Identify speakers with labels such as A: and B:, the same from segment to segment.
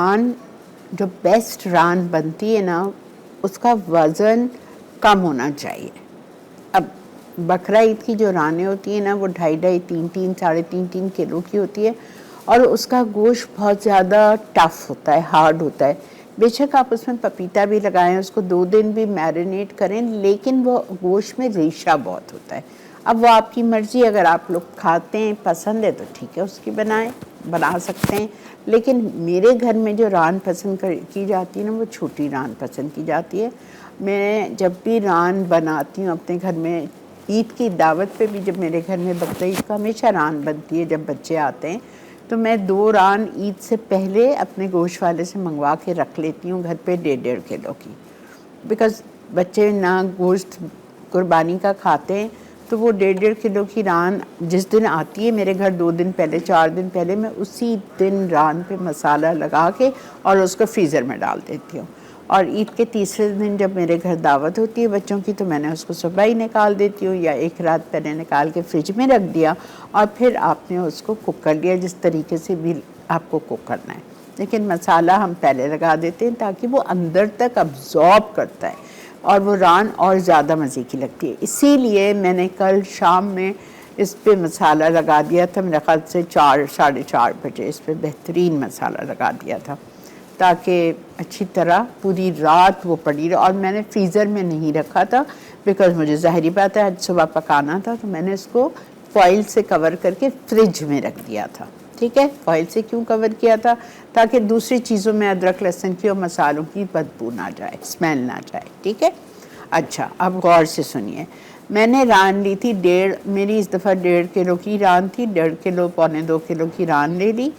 A: रान, जो बेस्ट रान बनती है ना, उसका वज़न कम होना चाहिए। अब बकरा ईद की जो रानें होती हैं ना, वो 2.5-2.5, 3-3, 3.5 किलो की होती है और उसका गोश्त बहुत ज़्यादा टफ़ होता है, हार्ड होता है। बेशक आप उसमें पपीता भी लगाएं, उसको 2 दिन भी मैरिनेट करें, लेकिन वो गोश्त में रेशा बहुत होता है। अब वो आपकी मर्ज़ी, अगर आप लोग खाते हैं, पसंद है तो ठीक है, उसकी बना सकते हैं। लेकिन मेरे घर में जो रान पसंद की जाती है ना, वो छोटी रान पसंद की जाती है। मैं जब भी रान बनाती हूँ अपने घर में, ईद की दावत पे भी, जब मेरे घर में बकरा ईद का हमेशा रान बनती है जब बच्चे आते हैं, तो मैं 2 रान ईद से पहले अपने गोश्त वाले से मंगवा के रख लेती हूँ घर पे 1.5 किलो की। बिकॉज़ बच्चे ना गोश्त कुर्बानी का खाते हैं, तो वो 1.5 किलो की रान जिस दिन आती है मेरे घर, 2 दिन पहले, 4 दिन पहले, मैं उसी दिन रान पे मसाला लगा के और उसको फ्रीज़र में डाल देती हूँ। और ईद के तीसरे दिन जब मेरे घर दावत होती है बच्चों की, तो मैंने उसको सुबह ही निकाल देती हूँ या एक रात पहले निकाल के फ्रिज में रख दिया और फिर आपने उसको कुक कर लिया, जिस तरीके से भी आपको कुक करना है। लेकिन मसाला हम पहले लगा देते हैं ताकि वो अंदर तक अब्ज़ॉर्ब करता है और वो रान और ज़्यादा मज़े की लगती है। इसीलिए मैंने कल शाम में इस पे मसाला लगा दिया था, मेरे ख्याल से 4, 4:30 बजे इस पे बेहतरीन मसाला लगा दिया था, ताकि अच्छी तरह पूरी रात वो पड़ी रहे। और मैंने फ्रीज़र में नहीं रखा था, बिकॉज़ मुझे ज़ाहिरी बात है आज सुबह पकाना था, तो मैंने इसको फॉइल से कवर करके फ्रिज में रख दिया था। ठीक है, फॉइल से क्यों कवर किया था? ताकि दूसरी चीज़ों में, अदरक लहसुन की और मसालों की बदबू ना जाए, स्मेल ना जाए। ठीक है, अच्छा अब गौर से सुनिए। मैंने रान ली थी मेरी इस दफ़ा 1.5 किलो की रान थी, 1.5 किलो, 2.25 किलो की रान ले ली।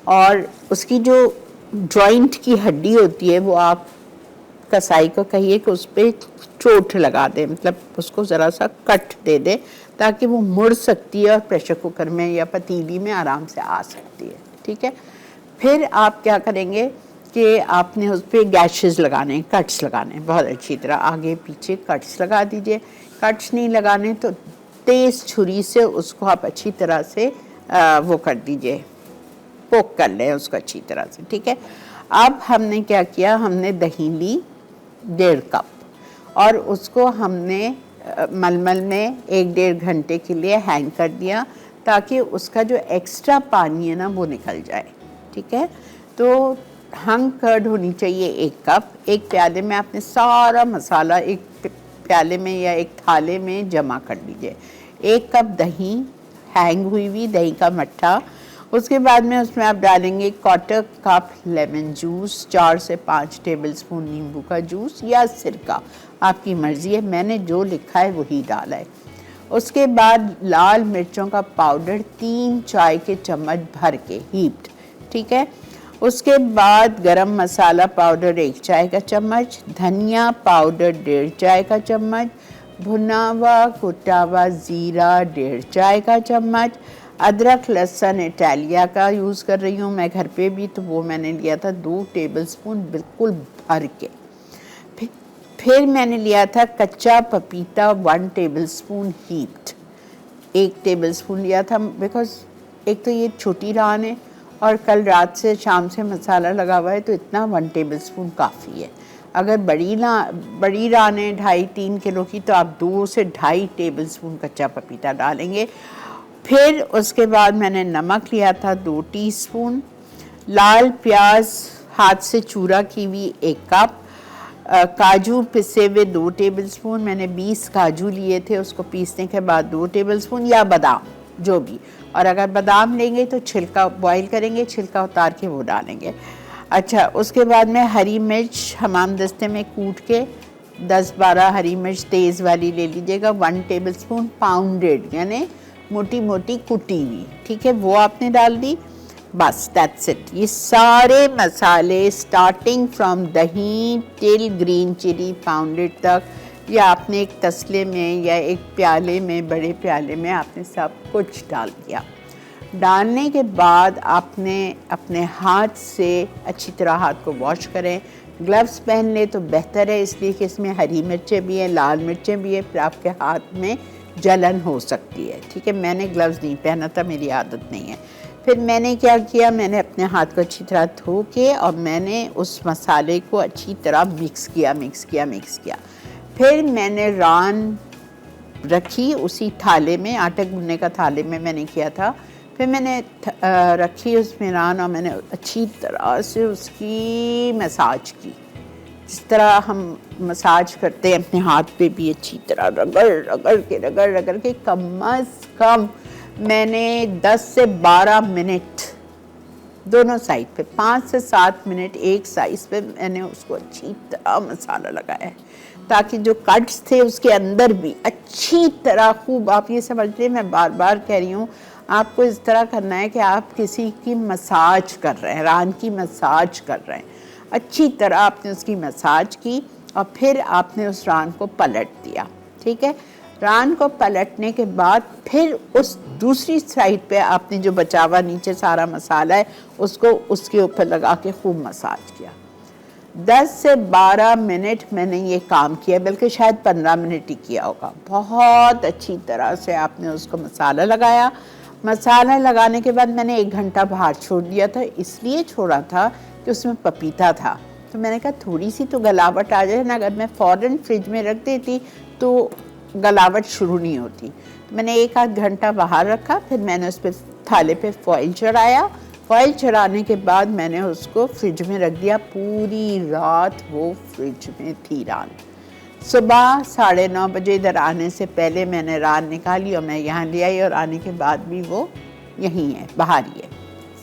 A: और उसकी जो जॉइंट की हड्डी होती है, वो आप कसाई को कहिए कि उस पर चोट लगा दे, मतलब उसको ज़रा सा कट दे दे, ताकि वो मुड़ सकती है और प्रेशर कुकर में या पतीली में आराम से आ सकती है। ठीक है, फिर आप क्या करेंगे कि आपने उस पर गैशेस लगाने, कट्स लगाने, बहुत अच्छी तरह आगे पीछे कट्स लगा दीजिए। कट्स नहीं लगाने तो तेज़ छुरी से उसको आप अच्छी तरह से वो कर दीजिए, पोक कर लें उसको अच्छी तरह से। ठीक है, अब हमने क्या किया, हमने दही ली 1.5 कप और उसको हमने मलमल में 1-1.5 घंटे के लिए हैंग कर दिया, ताकि उसका जो एक्स्ट्रा पानी है ना वो निकल जाए। ठीक है, तो हंग कर्ड होनी चाहिए 1 कप। एक प्याले में आपने सारा मसाला एक प्याले में या एक थाले में जमा कर लीजिए। 1 कप दही, हैंग हुई दही का मट्ठा। उसके बाद में उसमें आप डालेंगे 1/4 कप लेमन जूस, 4 से 5 टेबलस्पून नींबू का जूस या सिरका, आपकी मर्ज़ी है, मैंने जो लिखा है वही डाला है। उसके बाद लाल मिर्चों का पाउडर 3 चाय के चम्मच भर के, हीप्ड। ठीक है, उसके बाद गरम मसाला पाउडर 1 चाय का चम्मच, धनिया पाउडर 1.5 चाय का चम्मच, भुना हुआ कुटा हुआ ज़ीरा 1.5 चाय का चम्मच, अदरक लहसुन इटालिया का यूज़ कर रही हूँ मैं घर पे भी, तो वो मैंने लिया था 2 टेबलस्पून बिल्कुल भर के। फिर मैंने लिया था कच्चा पपीता 1 टेबलस्पून हीप्ड, 1 टेबलस्पून लिया था, बिकॉज़ एक तो ये छोटी रान है और कल रात से शाम से मसाला लगा हुआ है, तो इतना 1 टेबलस्पून काफ़ी है। अगर बड़ी रान है 2.5-3 किलो की, तो आप 2 से 2.5 टेबलस्पून कच्चा पपीता डालेंगे। फिर उसके बाद मैंने नमक लिया था 2 टीस्पून, लाल प्याज हाथ से चूरा की हुई 1 कप, काजू पिसे हुए 2 टेबलस्पून, मैंने 20 काजू लिए थे, उसको पीसने के बाद 2 टेबलस्पून, या बादाम जो भी, और अगर बादाम लेंगे तो छिलका बॉईल करेंगे, छिलका उतार के वो डालेंगे। अच्छा, उसके बाद में हरी मिर्च हमाम दस्ते में कूट के 10-12 हरी मिर्च तेज़ वाली ले लीजिएगा, 1 टेबलस्पून पाउंडेड, यानी मोटी मोटी कुटी हुई। ठीक है, वो आपने डाल दी, बस दैट्स इट। ये सारे मसाले स्टार्टिंग फ्रॉम दही टिल ग्रीन चिली पाउंडेड तक, या आपने एक तसले में या एक प्याले में, बड़े प्याले में आपने सब कुछ डाल दिया। डालने के बाद आपने अपने हाथ से अच्छी तरह हाथ को वॉश करें, ग्लव्स पहन ले तो बेहतर है, इसलिए कि इसमें हरी मिर्चें भी हैं, लाल मिर्चें भी हैं, फिर आपके हाथ में जलन हो सकती है। ठीक है, मैंने ग्लव्स नहीं पहना था, मेरी आदत नहीं है। फिर मैंने क्या किया, मैंने अपने हाथ को अच्छी तरह धो के और मैंने उस मसाले को अच्छी तरह मिक्स किया। फिर मैंने रान रखी उसी थाले में, आटे गूंदने का थाले में मैंने किया था। फिर मैंने रखी उसमें रान और मैंने अच्छी तरह से उसकी मसाज की, जिस तरह हम मसाज करते हैं अपने हाथ पे भी अच्छी तरह रगड़ के कम अज़ कम मैंने 10 से 12 मिनट दोनों साइड पे, 5 से 7 मिनट एक साइड पे मैंने उसको अच्छी तरह मसाला लगाया है, ताकि जो कट्स थे उसके अंदर भी अच्छी तरह खूब, आप ये समझ लें, मैं बार बार कह रही हूँ, आपको इस तरह करना है कि आप किसी की मसाज कर रहे हैं, रान की मसाज कर रहे हैं। अच्छी तरह आपने उसकी मसाज की और फिर आपने उस रान को पलट दिया। ठीक है, रान को पलटने के बाद फिर उस दूसरी साइड पे आपने जो बचा हुआ नीचे सारा मसाला है उसको उसके ऊपर लगा के खूब मसाज किया। 10 से 12 मिनट मैंने ये काम किया, बल्कि शायद 15 मिनट ही किया होगा। बहुत अच्छी तरह से आपने उसको मसाला लगाया। मसाला लगाने के बाद मैंने 1 घंटा बाहर छोड़ दिया था, इसलिए छोड़ा था कि उसमें पपीता था, तो मैंने कहा थोड़ी सी तो गलावट आ जाए ना, अगर मैं फ़ौरन फ्रिज में रख देती तो गलावट शुरू नहीं होती। तो मैंने 1 आध घंटा बाहर रखा, फिर मैंने उस पर थाले पे फॉइल चढ़ाया। फॉइल चढ़ाने के बाद मैंने उसको फ्रिज में रख दिया। पूरी रात वो फ्रिज में थी रान। सुबह 9:30 बजे इधर आने से पहले मैंने रान निकाली और मैं यहाँ ले आई, और आने के बाद भी वो यहीं है, बाहर ही है।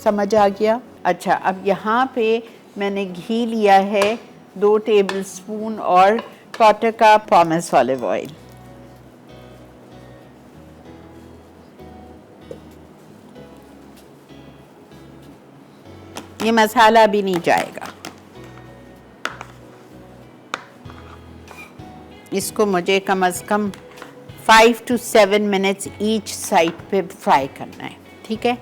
A: समझ आ गया? अच्छा, अब यहाँ पे मैंने घी लिया है 2 टेबलस्पून और 1/4 का पॉमेस ऑलिव ऑयल। ये मसाला भी नहीं जाएगा, इसको मुझे कम से कम 5 to 7 मिनट्स ईच साइड पे फ्राई करना है। ठीक है,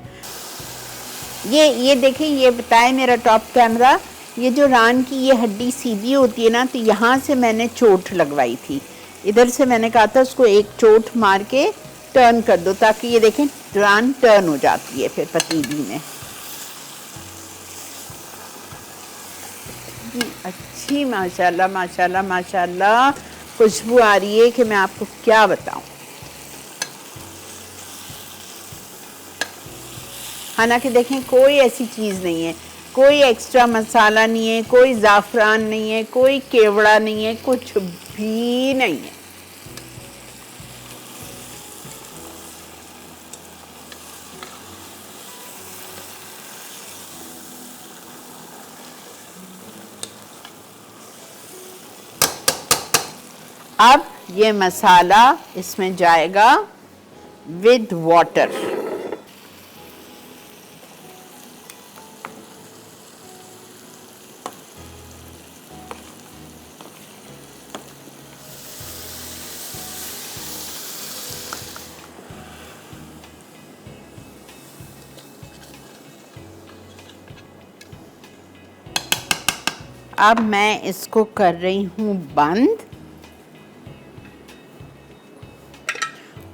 A: ये देखिए, ये बताए मेरा टॉप कैमरा, ये जो रान की ये हड्डी सीधी होती है ना, तो यहाँ से मैंने चोट लगवाई थी, इधर से मैंने कहा था उसको एक चोट मार के टर्न कर दो, ताकि ये देखें रान टर्न हो जाती है फिर पतीली में। अच्छी माशाल्लाह माशाल्लाह माशाल्लाह खुशबू आ रही है कि मैं आपको क्या बताऊं। हालांकि देखें कोई ऐसी चीज़ नहीं है, कोई एक्स्ट्रा मसाला नहीं है, कोई ज़ाफ़रान नहीं है, कोई केवड़ा नहीं है, कुछ भी नहीं है। अब ये मसाला इसमें जाएगा विद वाटर। अब मैं इसको कर रही हूँ बंद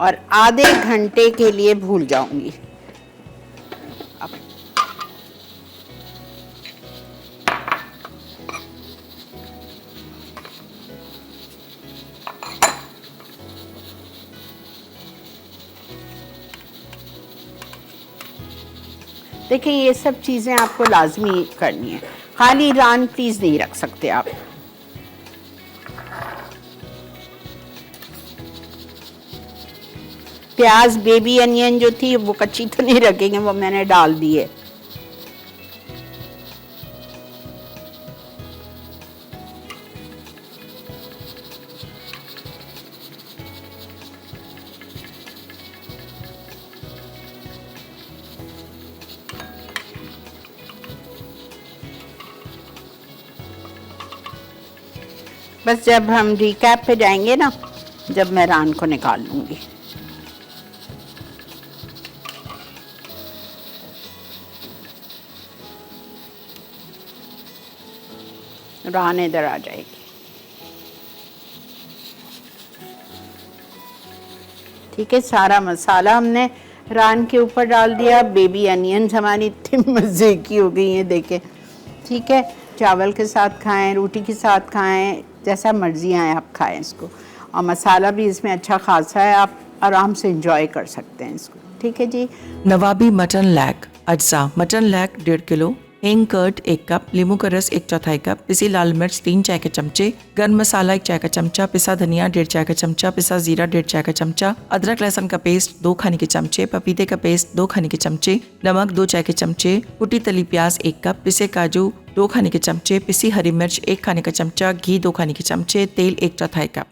A: और आधे घंटे के लिए भूल जाऊंगी। देखिए ये सब चीज़ें आपको लाजमी करनी है, खाली रान प्लीज़ नहीं रख सकते आप। प्याज बेबी अनियन जो थी वो कच्ची तो नहीं रखेंगे, वो मैंने डाल दी है। बस जब हम रिकैप पे जाएंगे ना, जब मैं रान को निकाल लूंगी। रान इधर आ जाएगी। ठीक है, सारा मसाला हमने रान के ऊपर डाल दिया। बेबी अनियंस हमारी इतनी मज़े की हो गई हैं देखें। ठीक है, चावल के साथ खाएं, रोटी के साथ खाएं, जैसा मर्जी आए आप खाएं इसको। और मसाला भी इसमें अच्छा खासा है, आप आराम से इंजॉय कर सकते हैं इसको। ठीक है जी।
B: नवाबी मटन लैग अज्जा। मटन लैग 1.5 किलो, हींग कर्ड 1 कप, नींबू का रस 1/4 कप, पिसी लाल मिर्च 3 चाय के चमचे, गर्म मसाला 1 चाय का चमचा, पिसा धनिया 1.5 चाय का चमचा, पिसा जीरा 1.5 चाय का चमचा, अदरक लहसुन का पेस्ट 2 खाने के चमचे, पपीते का पेस्ट 2 खाने के चमचे, नमक 2 चाय के चमचे, कुटी तली प्याज 1 कप, पिसे काजू 2 खाने के चमचे, पिसी हरी मिर्च 1 खाने का चमचा, घी 2 खाने के चमचे, तेल 1/4 कप।